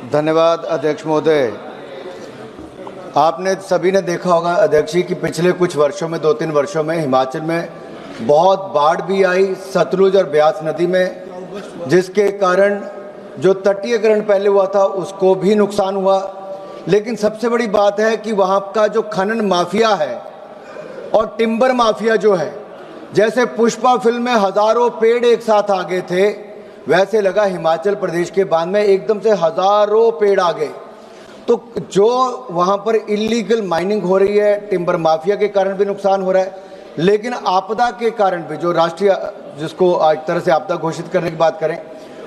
धन्यवाद अध्यक्ष महोदय। आपने सभी ने देखा होगा अध्यक्ष जी कि पिछले कुछ वर्षों में 2-3 वर्षों में हिमाचल में बहुत बाढ़ भी आई सतलुज और ब्यास नदी में, जिसके कारण जो तटीयकरण पहले हुआ था उसको भी नुकसान हुआ। लेकिन सबसे बड़ी बात है कि वहाँ का जो खनन माफिया है और टिम्बर माफिया जो है, जैसे पुष्पा फिल्म में हजारों पेड़ एक साथ आ गए थे, वैसे लगा हिमाचल प्रदेश के बांध में एकदम से हजारों पेड़ आ गए। तो जो वहाँ पर इलीगल माइनिंग हो रही है, टिम्बर माफिया के कारण भी नुकसान हो रहा है, लेकिन आपदा के कारण भी, जो राष्ट्रीय जिसको एक तरह से आपदा घोषित करने की बात करें,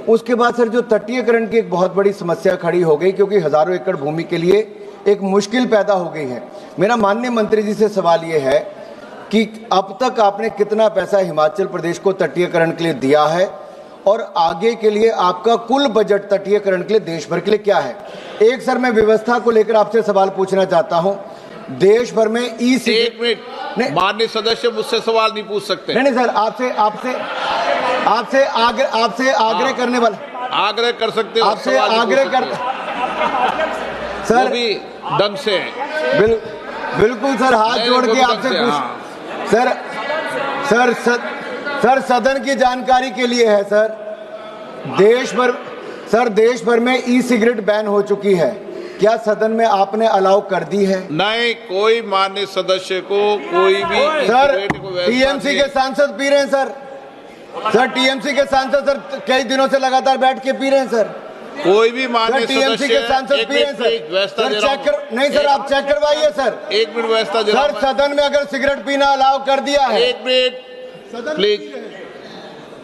उसके बाद सर जो तटीयकरण की एक बहुत बड़ी समस्या खड़ी हो गई, क्योंकि हजारों एकड़ भूमि के लिए एक मुश्किल पैदा हो गई है। मेरा माननीय मंत्री जी से सवाल ये है कि अब तक आपने कितना पैसा हिमाचल प्रदेश को तटीयकरण के लिए दिया है और आगे के लिए आपका कुल बजट तटीयकरण के लिए देश भर के लिए क्या है? एक सर मैं व्यवस्था को लेकर आपसे सवाल पूछना चाहता हूं। देश भर में एक मिनट, माननीय सदस्य मुझसे सवाल नहीं पूछ सकते। नहीं सर, आपसे आग्रह करने वाला, आग्रह कर सकते हो, आपसे आग्रह कर सर भी ढंग से बिल्कुल सर, हाथ जोड़ के आपसे पूछ सर सदन की जानकारी के लिए है सर, देश भर में ई सिगरेट बैन हो चुकी है, क्या सदन में आपने अलाउ कर दी है? नहीं, कोई माननीय सदस्य को कोई भी सर टीएमसी के सांसद पी रहे हैं सर टीएमसी के सांसद सर कई दिनों से लगातार बैठ के पी रहे हैं सर, कोई भी माननीय टीएमसी के सांसद पी रहे हैं सर। नहीं सर, आप चेक करवाइए सर। एक मिनट व्यवस्था सर, सदन में अगर सिगरेट पीना अलाउ कर दिया है। एक मिनट प्लीज,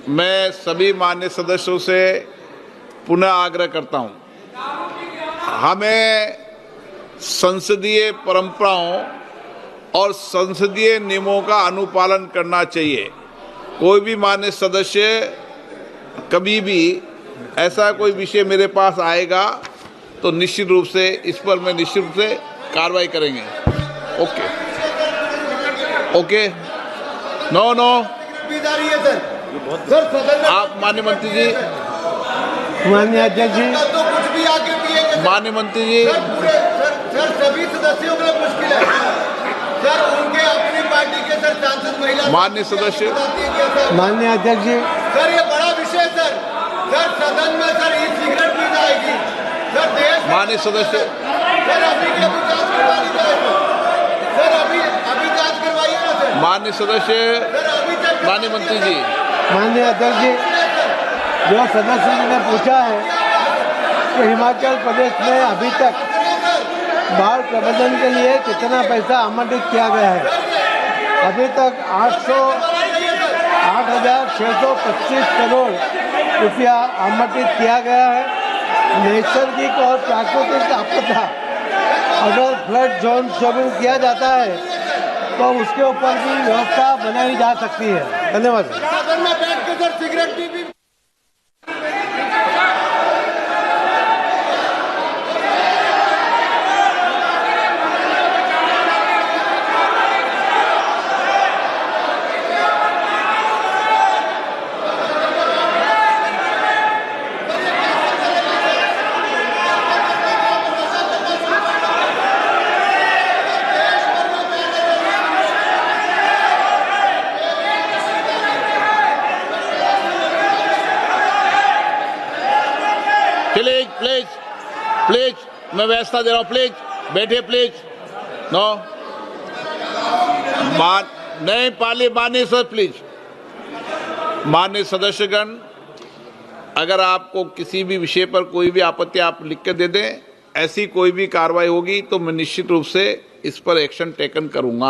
मैं सभी माननीय सदस्यों से पुनः आग्रह करता हूं, हमें संसदीय परंपराओं और संसदीय नियमों का अनुपालन करना चाहिए। कोई भी माननीय सदस्य कभी भी ऐसा कोई विषय मेरे पास आएगा तो निश्चित रूप से इस पर मैं निश्चित रूप से कार्रवाई करेंगे। ओके नो आप माननीय मंत्री जी, माननीय अध्यक्ष जी, माननीय मंत्री जी, सर सभी सदस्यों के लिए मुश्किल है सर, उनके अपनी पार्टी के सर सांसद महिला माननीय सदस्य, माननीय अध्यक्ष जी, सर ये बड़ा विषय सर सदन में सर ई सिगरेट पी जाएगी सर, देश माननीय सदस्य, सर अभी के जांच करवाई जाए सर, अभी जांच करवाइए ना सर। माननीय सदस्य, माननीय मंत्री जी, माननीय अध्यक्ष जी, जो सदस्य ने पूछा है कि हिमाचल प्रदेश में अभी तक बाढ़ प्रबंधन के लिए कितना पैसा आवंटित किया गया है, अभी तक 8,625 करोड़ रुपया आवंटित किया गया है। नैसर्गिक और प्राकृतिक आपदा अगर फ्लड जोन शेड्यूल किया जाता है तो उसके ऊपर भी व्यवस्था बनाई जा सकती है। धन्यवाद। प्लीज मैं व्यवस्था दे रहा हूं, प्लीज बैठे, प्लीज नो नहीं पाली माननीय सर, प्लीज माननीय सदस्यगण, अगर आपको किसी भी विषय पर कोई भी आपत्ति आप लिख के दे दें, ऐसी कोई भी कार्रवाई होगी तो मैं निश्चित रूप से इस पर एक्शन टेकन करूंगा।